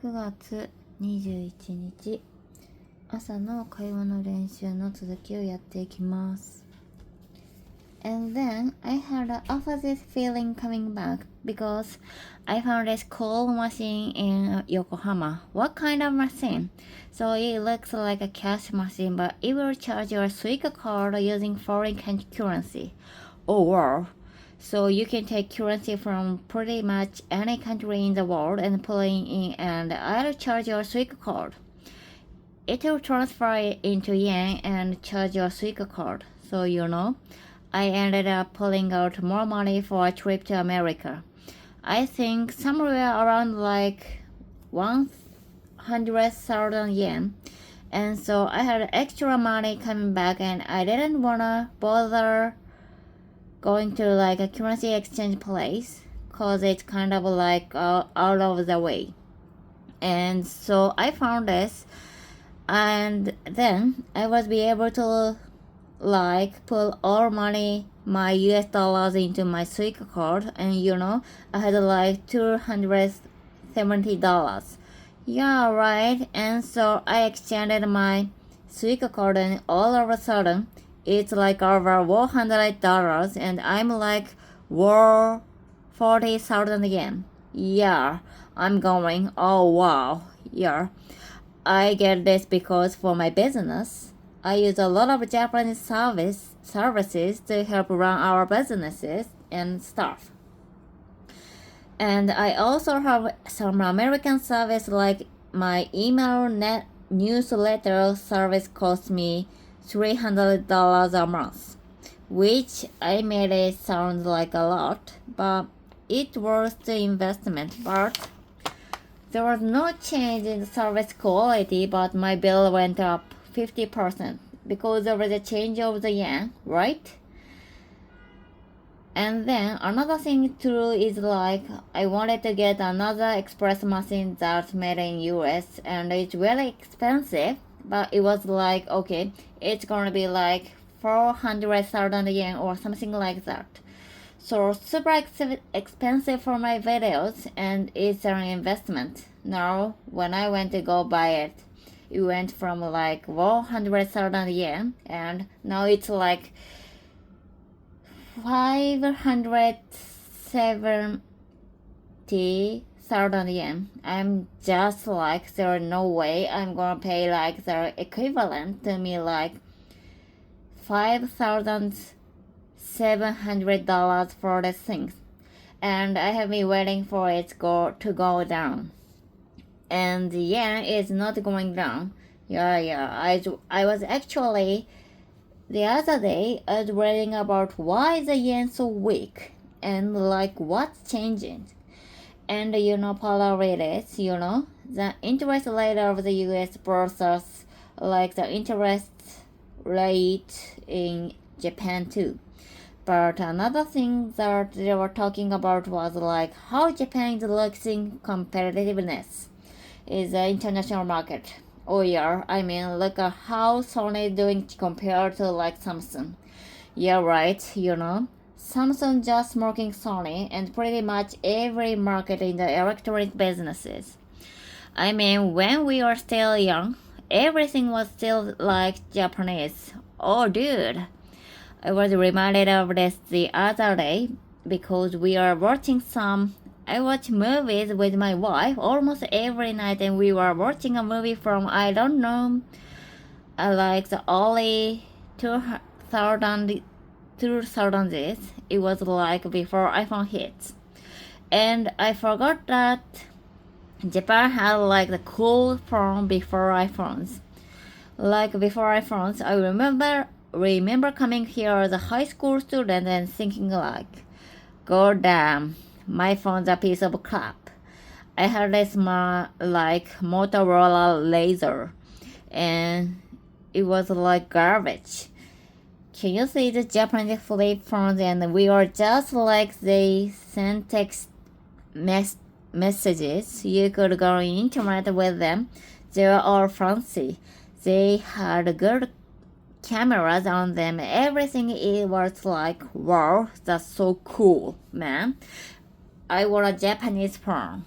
9月21日朝の会話の練習の続きをやっていきます。And then I had an opposite feeling coming back because I found this cool machine in Yokohama. What kind of machine? So it looks like a cash machine, but it will charge your Suica card using foreign currency. Oh wow! So you can take currency from pretty much any country in the world and put it in, and I'll charge your Suica card. It will transfer it into yen and charge your Suica card. So I ended up pulling out more money for a trip to America. I think somewhere around like 100,000 yen. And so I had extra money coming back and I didn't wanna bother going to like a currency exchange place cause it's kind of like out of the way. And so I found this and then I was be able to put all money, my US dollars into my Suica card and I had like $270. Yeah, right. And so I exchanged my Suica card and all of a sudden it's like over $100 and I'm like, whoa, 40,000 yen. Yeah, I'm going, oh wow, yeah. I get this because for my business, I use a lot of Japanese services to help run our businesses and stuff. And I also have some American service like my email net newsletter service costs me $300 a month, which I made it sound like a lot, but it was the investment. But there was no change in the service quality, but my bill went up 50% because of the change of the yen, right? And then another thing too is like I wanted to get another express machine that's made in US and it's really expensive, but it was like, okay, it's gonna be like 400,000 yen or something like that. So super expensive for my videos and it's an investment. Now when I went to go buy it, it went from like 100,000 yen and now it's like 570,000 yen. I'm just like, there's no way I'm gonna pay like the equivalent to me like $5,700 for the things. And I have been waiting for it to go down. And the yen is not going down. I was actually the other day I was reading about why the yen so weak and like what's changing. And part of it is, the interest rate of the US versus like the interest rate in Japan too. But another thing that they were talking about was like how Japan is losing competitiveness is the international market. Oh yeah, I mean look at how Sony is doing compared to like Samsung. Yeah, right, Samsung just smoking Sony and pretty much every market in the electronic businesses. I mean, when we were still young, everything was still like Japanese. Oh dude, I was reminded of this the other day because I watch movies with my wife almost every night and we were watching a movie from, I don't know, like the early 2000s. It was like before iPhone hits. And I forgot that Japan had like the cool phone before iPhones. Like before iPhones, I remember coming here as a high school student and thinking like, god damn, my phone's a piece of crap. I had this like Motorola Laser and it was like garbage. Can you see the Japanese flip phones and we were just like they sent text messages. You could go on internet with them. They were all fancy. They had good cameras on them. Everything it was like, wow, that's so cool, man. I want a Japanese phone.